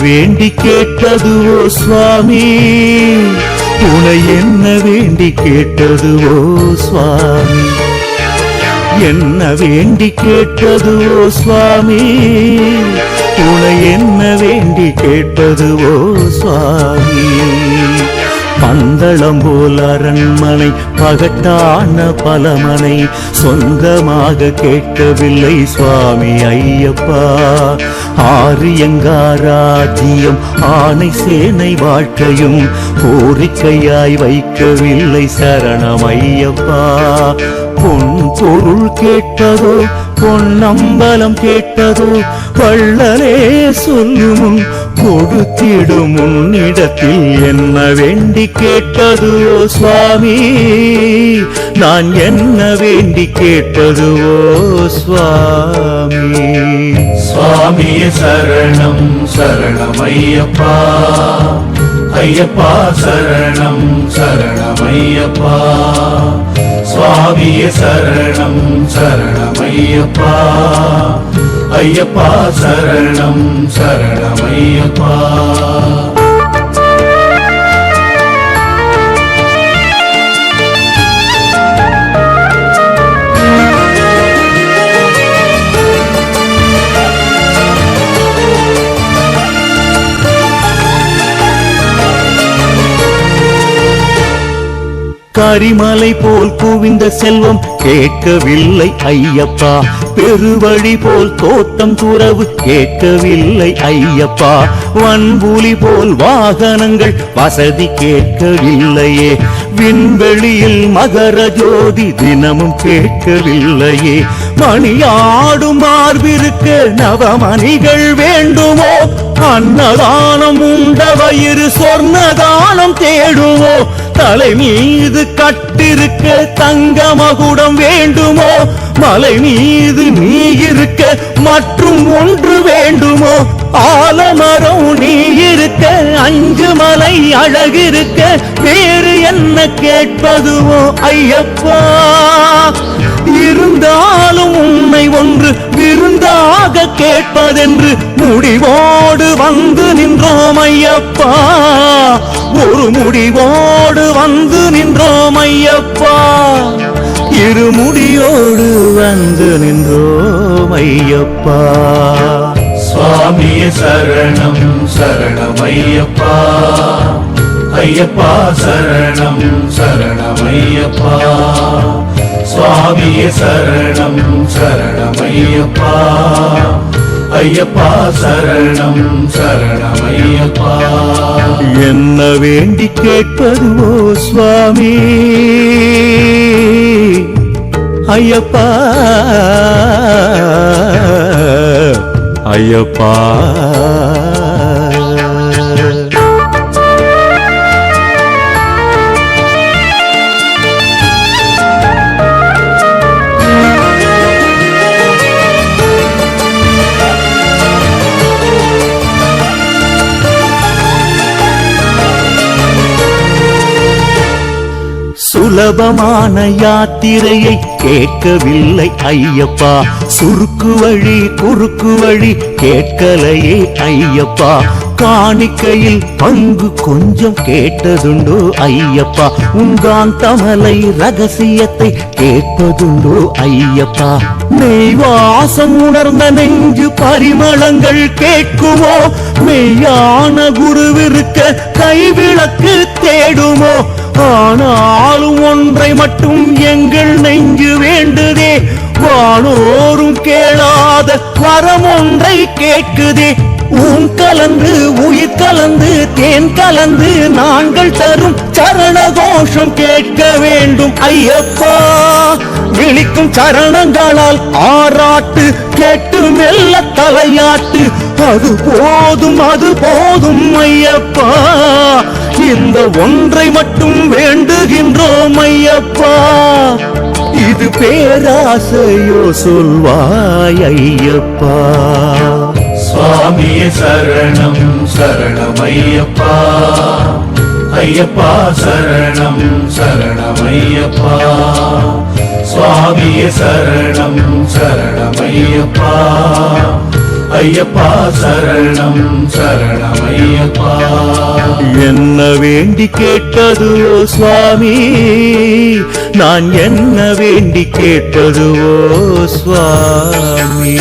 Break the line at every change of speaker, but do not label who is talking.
வேண்டி கேட்டதுவோ சுவாமி, உனை என்ன வேண்டி கேட்டதுவோ சுவாமி, என்ன வேண்டி கேட்டதுவோ சுவாமி, உனை என்ன வேண்டி கேட்டதுவோ சுவாமி. பந்தளம் போல் அரண்மனை பகட்டான பலமனை சொந்தமாக கேட்கவில்லை சுவாமி ஐயப்பா. ஆரியங்காராஜ்யம் ஆணை சேனை வாழ்க்கையும் கோரிக்கையாய் வைக்கவில்லை சரணம் ஐயப்பா. பொன் பொருள் கேட்டதோ பொன்னம்பலம் கேட்டதோ வள்ளலே சொல்லும் கொடுத்திடும் உன்னிடத்தில் என்ன வேண்டி கேட்டதுவோ சுவாமி, நான் என்ன வேண்டி கேட்டதுவோ சுவாமி.
சுவாமியே சரணம் சரணம் ஐயப்பா, ஐயப்பா சரணம் சரணம் ஐயப்பா. சுவாமியே சரணம் சரணம் ஐயப்பா, ஐயப்பா சரணம் சரணம் ஐயப்பா.
கரிமலை போல் குவிந்த செல்வம் கேட்கவில்லை ஐயப்பா, பெருவழி போல் தோட்டம் துறவு கேட்கவில்லை ஐயப்பா, வன்புலி போல் வாகனங்கள் வசதி கேட்கவில்லையே, விண்வெளியில் மகர ஜோதி தினமும் கேட்கவில்லையே, மணியாடும் மார்பிருக்க நவமணிகள் வேண்டுமோ, அன்னதானம் உண்ட வயிறு சொர்ணதானம் தேடுமோ, தலை மீது கட்டிருக்க தங்க மகுடம் வேண்டுமோ, மலை மீது நீ இருக்க மற்றும் ஒன்று வேண்டுமோ, ஆலமரம் நீ இருக்க அஞ்சு மலை அழகிருக்க வேறு என்ன கேட்பதுவோ ஐயப்பா. இருந்தாலும் உன்னை ஒன்று விருந்தாக கேட்பதென்று முடிவோடு வந்து நின்றோம் ஐயப்பா, ஒரு முடிவோடு வந்து நின்றோம் ஐயப்பா, இருமுடியோடு வந்து நின்றோம் ஐயப்பா.
சுவாமியே சரணம் சரணம் ஐயப்பா, ஐயப்பா சரணம் சரணம் ஐயப்பா. சுவாமியே சரணம் சரணம் ஐயப்பா, ஐயப்பா சரணம் சரணம் ஐயப்பா.
என்ன வேண்டி கேட்பதுவோ சுவாமி ஐயப்பா, ஐயப்பா. சுலபமான யாத்திரையை கேட்கவில்லை ஐயப்பா, சுருக்கு வழி குறுக்கு வழி கேட்கலையே ஐயப்பா, காணிக்கையில் பங்கு கொஞ்சம் கேட்டதுண்டோ ஐயப்பா, உங்காந்தமலை ரகசியத்தை கேட்பதுண்டோ ஐயப்பா, மெய்வாசம் உணர்ந்த நெஞ்சு பரிமளங்கள் கேட்குமோ, மெய்யான குருவிருக்க கைவிளக்கு தேடுமோ, ஆனாலும் ஒன்றை மட்டும் எங்கள் நெஞ்சு வேண்டுதே, வானோரும் கேளாத வரம் ஒன்றை கேட்குதே, ஊன் கலந்து உயிர் கலந்து தேன் கலந்து நாங்கள் தரும் சரண கோஷம் கேட்க வேண்டும் ஐயப்பா, விழிக்கும் சரணங்களால் ஆராட்டு கேட்டு மெல்ல தலையாட்டு, அது போதும் ஐயப்பா, இந்த ஒன்றை மட்டும் வேண்டுகின்றோம் ஐயப்பா, இது பேராசையோ சொல்வாய் ஐயப்பா.
சுவாமியே சரணம் சரணம் ஐயப்பா, ஐயப்பா சரணம் சரணம் ஐயப்பா. சுவாமியே சரணம் சரணம் ஐயப்பா, ஐயப்பா சரணம் சரணமையப்பா.
என்ன வேண்டி கேட்டதுவோ சுவாமி, நான் என்ன வேண்டி கேட்டதுவோ சுவாமி.